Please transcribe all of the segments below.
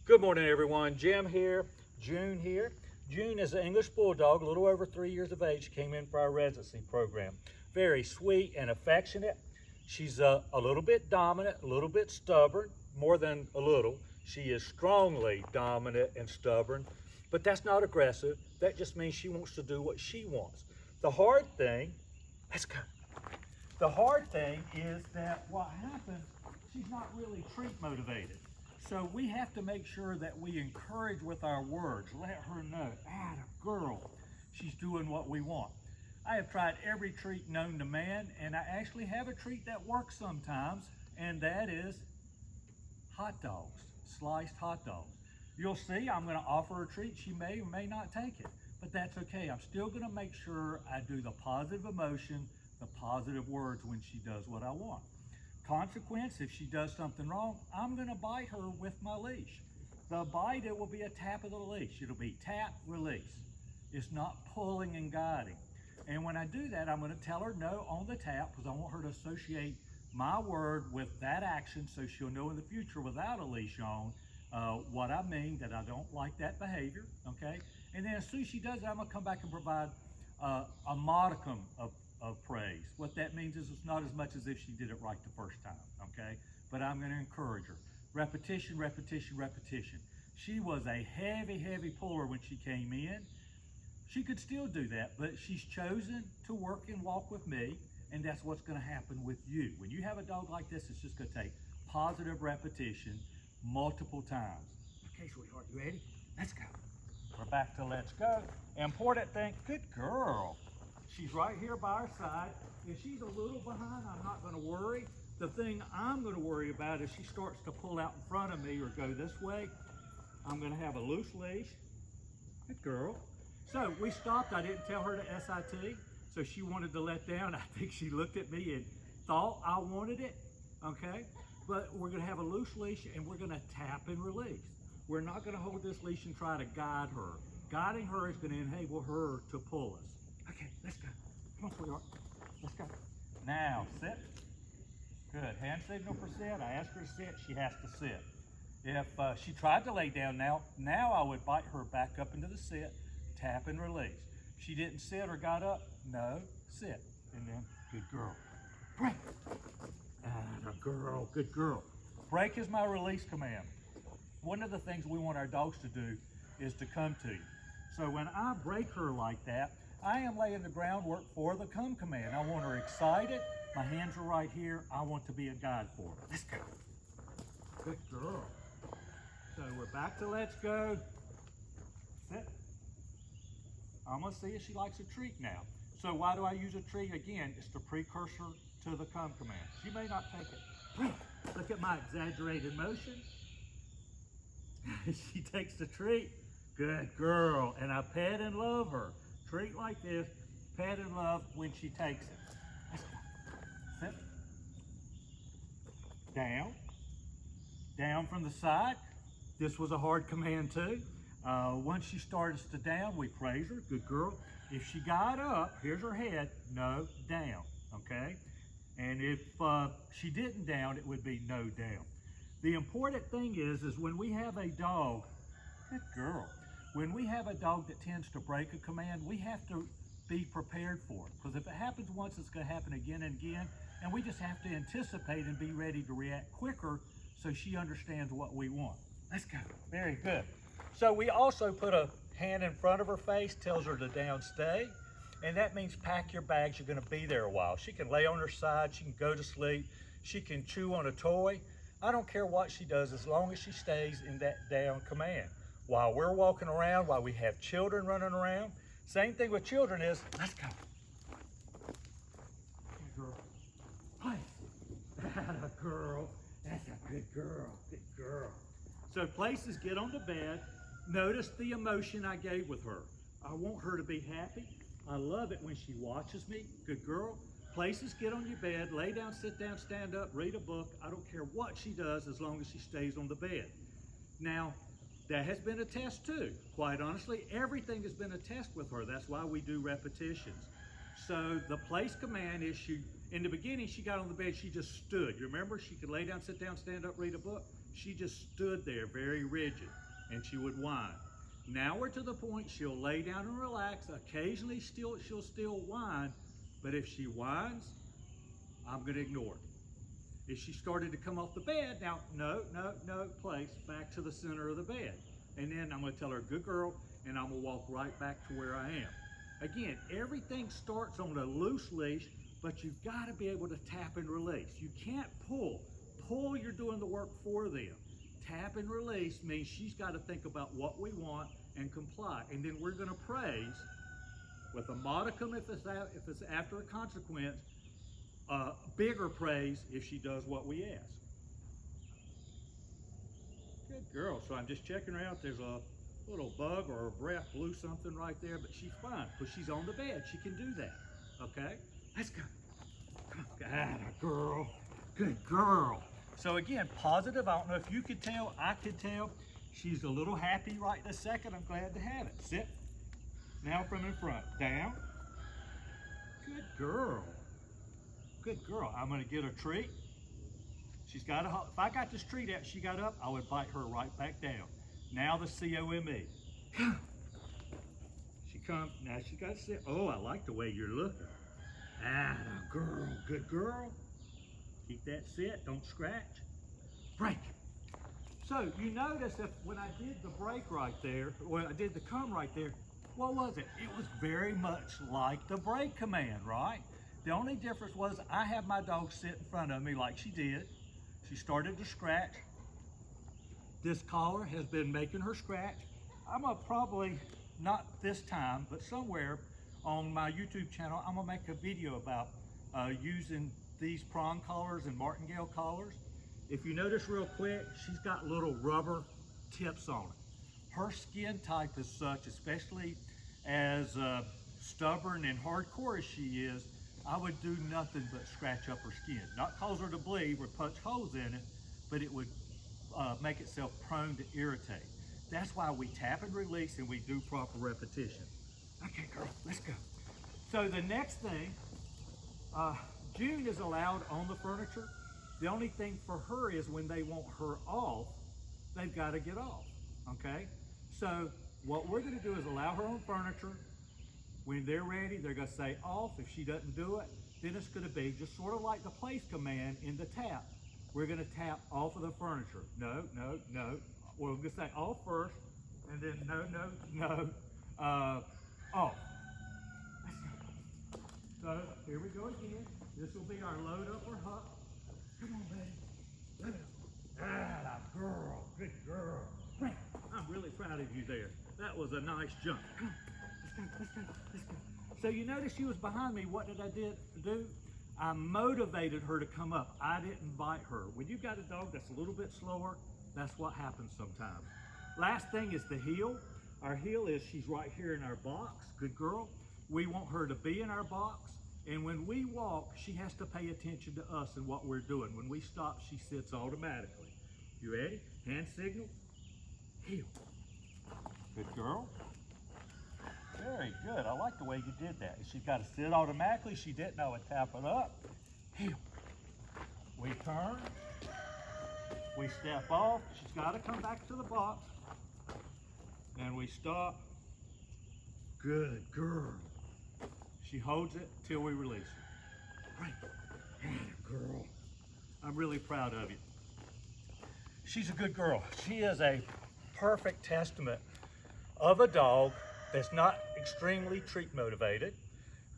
Good morning, everyone. Jim here, June here. June is an English Bulldog, a little over 3 years of age, came in for our residency program. Very sweet and affectionate. She's a little bit dominant, a little bit stubborn, more than a little. She is strongly dominant and stubborn, but that's not aggressive. That just means she wants to do what she wants. The hard thing, let's go. The hard thing is that what happens, she's not really treat motivated. So we have to make sure that we encourage with our words, let her know, atta girl, she's doing what we want. I have tried every treat known to man, and I actually have a treat that works sometimes, and that is hot dogs, sliced hot dogs. You'll see I'm gonna offer her a treat. She may or may not take it, but that's okay. I'm still gonna make sure I do the positive emotion, the positive words when she does what I want. Consequence, if she does something wrong, I'm gonna bite her with my leash. The bite, it will be a tap of the leash. It'll be tap, release. It's not pulling and guiding. And when I do that, I'm gonna tell her no on the tap because I want her to associate my word with that action so she'll know in the future without a leash on what I mean, that I don't like that behavior, okay? And then as soon as she does it, I'm gonna come back and provide a modicum of praise. What that means is it's not as much as if she did it right the first time, okay? But I'm gonna encourage her. Repetition, repetition, repetition. She was a heavy, heavy puller when she came in. She could still do that, but she's chosen to work and walk with me, and that's what's gonna happen with you. When you have a dog like this, it's just gonna take positive repetition multiple times. Okay, sweetheart, you ready? Let's go. We're back to let's go. Important thing, good girl. She's right here by our side. If she's a little behind, I'm not gonna worry. The thing I'm gonna worry about is she starts to pull out in front of me or go this way. I'm gonna have a loose leash. Good girl. So we stopped, I didn't tell her to SIT, so she wanted to let down. I think she looked at me and thought I wanted it, okay? But we're gonna have a loose leash and we're gonna tap and release. We're not gonna hold this leash and try to guide her. Guiding her is gonna enable her to pull us. Okay, let's go. Come on, sweetheart. Let's go. Now, sit. Good. Hand signal for sit. I asked her to sit. She has to sit. If she tried to lay down now I would bite her back up into the sit, tap and release. She didn't sit or got up, no, sit. And then, good girl. Break. Atta girl, good girl. Break is my release command. One of the things we want our dogs to do is to come to you. So when I break her like that, I am laying the groundwork for the come command. I want her excited. My hands are right here. I want to be a guide for her. Let's go. Good girl. So we're back to let's go. Sit. I'm gonna see if she likes a treat now. So why do I use a treat? Again, it's the precursor to the come command. She may not take it. Look at my exaggerated motion. She takes the treat. Good girl. And I pet and love her. Treat like this, pet and love when she takes it. Let's go. Sit. Down. Down from the side. This was a hard command too. Once she starts to down, we praise her, good girl. If she got up, here's her head, no, down, okay? And if she didn't down, it would be no down. The important thing is when we have a dog, good girl, when we have a dog that tends to break a command, we have to be prepared for it. Because if it happens once, it's gonna happen again and again, and we just have to anticipate and be ready to react quicker so she understands what we want. Let's go, very good. So we also put a hand in front of her face, tells her to down stay, and that means pack your bags, you're gonna be there a while. She can lay on her side, she can go to sleep, she can chew on a toy. I don't care what she does as long as she stays in that down command. While we're walking around, while we have children running around, same thing with children is, let's go. Good girl. Place. Atta girl. That's a good girl. Good girl. So places, get on the bed. Notice the emotion I gave with her. I want her to be happy. I love it when she watches me. Good girl. Places, get on your bed, lay down, sit down, stand up, read a book. I don't care what she does as long as she stays on the bed. Now, that has been a test too. Quite honestly, everything has been a test with her. That's why we do repetitions. So the place command is in the beginning, she got on the bed, she just stood. You remember, she could lay down, sit down, stand up, read a book. she just stood there very rigid and she would whine. Now we're to the point she'll lay down and relax. Occasionally she'll still whine, but if she whines, I'm gonna ignore it. If she started to come off the bed, now no, place, back to the center of the bed. And then I'm gonna tell her, good girl, and I'm gonna walk right back to where I am. Again, everything starts on a loose leash, but you've gotta be able to tap and release. You can't pull. Pull, you're doing the work for them. Tap and release means she's gotta think about what we want and comply. And then we're gonna praise with a modicum if it's after a consequence, bigger praise if she does what we ask. Good girl. So I'm just checking her out. There's a little bug or a breath blew something right there, but she's fine because she's on the bed. She can do that. Okay? Let's go. Come on. Atta girl. Good girl. So again, positive. I don't know if you could tell. I could tell. She's a little happy right this second. I'm glad to have it. Sit. Now from in front. Down. Good girl. Good girl. I'm going to get her treat. She's got if I got this treat out, she got up, I would bite her right back down. Now the COME. She comes, now she got to sit. Oh, I like the way you're looking. Atta girl, good girl. Keep that sit, don't scratch. Break. So you notice that when I did the break right there, when I did the come right there, what was it? It was very much like the break command, right? The only difference was I have my dog sit in front of me like she did. She started to scratch. This collar has been making her scratch. I'm gonna probably, not this time, but somewhere on my YouTube channel, I'm gonna make a video about using these prong collars and martingale collars. If you notice real quick, she's got little rubber tips on it. Her skin type is such, especially as stubborn and hardcore as she is, I would do nothing but scratch up her skin. Not cause her to bleed or punch holes in it, but it would make itself prone to irritate. That's why we tap and release and we do proper repetition. Okay, girl, let's go. So the next thing, June is allowed on the furniture. The only thing for her is when they want her off, they've got to get off, okay? So what we're gonna do is allow her on furniture. When they're ready, they're gonna say off. If she doesn't do it, then it's gonna be just sort of like the place command in the tap. We're gonna tap off of the furniture. No. We're gonna say off first, and then no, off. So here we go again. This will be our load up or huck. Come on, baby. Ah, girl, good girl. I'm really proud of you there. That was a nice jump. Come on. Let's go. So you notice she was behind me. What did I do? I motivated her to come up. I didn't bite her. When you've got a dog that's a little bit slower, that's what happens sometimes. Last thing is the heel. Our heel is she's right here in our box. Good girl. We want her to be in our box. And when we walk, she has to pay attention to us and what we're doing. When we stop, she sits automatically. You ready? Hand signal. Heel. Good girl. Very good. I like the way you did that. She's got to sit automatically. She didn't. I would tap it up. Heel. We turn. We step off. She's got to come back to the box. And we stop. Good girl. She holds it till we release her. Right. Good girl. I'm really proud of you. She's a good girl. She is a perfect testament of a dog that's not extremely treat motivated,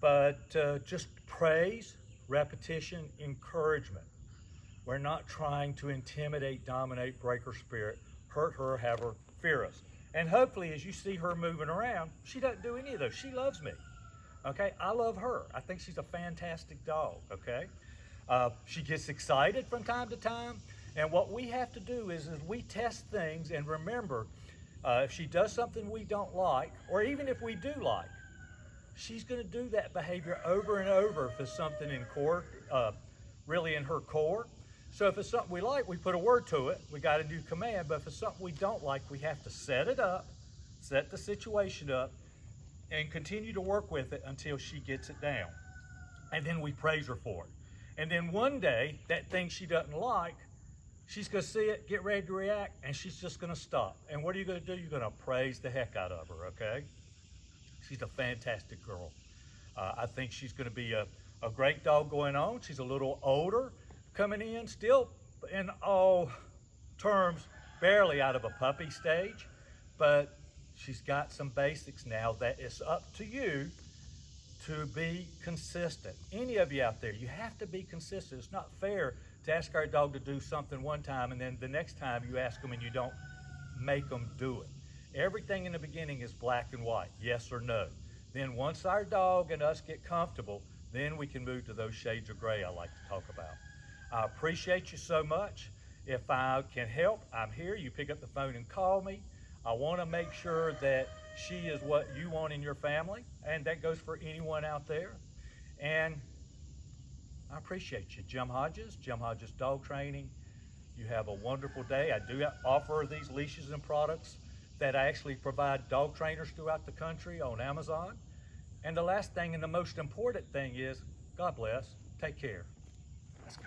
but just praise, repetition, encouragement. We're not trying to intimidate, dominate, break her spirit, hurt her, have her fear us. And hopefully as you see her moving around, she doesn't do any of those. She loves me, okay? I love her. I think she's a fantastic dog, okay? She gets excited from time to time, and what we have to do is we test things and remember, if she does something we don't like, or even if we do like, she's going to do that behavior over and over if it's something in core, really in her core. So if it's something we like, we put a word to it, we got a new command, but if it's something we don't like, we have to set it up, set the situation up, and continue to work with it until she gets it down. And then we praise her for it. And then one day, that thing she doesn't like, She's gonna see it, get ready to react, and she's just gonna stop. And what are you gonna do? You're gonna praise the heck out of her, okay? She's a fantastic girl. I think she's gonna be a great dog going on. She's a little older coming in, still in all terms, barely out of a puppy stage, but she's got some basics now that it's up to you to be consistent. Any of you out there, you have to be consistent. It's not fair to ask our dog to do something one time and then the next time you ask them and you don't make them do it. Everything in the beginning is black and white, yes or no. Then once our dog and us get comfortable, then we can move to those shades of gray I like to talk about. I appreciate you so much. If I can help, I'm here. You pick up the phone and call me. I want to make sure that she is what you want in your family, and that goes for anyone out there. And I appreciate you. Jim Hodges Dog Training. You have a wonderful day. I do offer these leashes and products that I actually provide dog trainers throughout the country on Amazon. And the last thing and the most important thing is, God bless, take care. Let's go.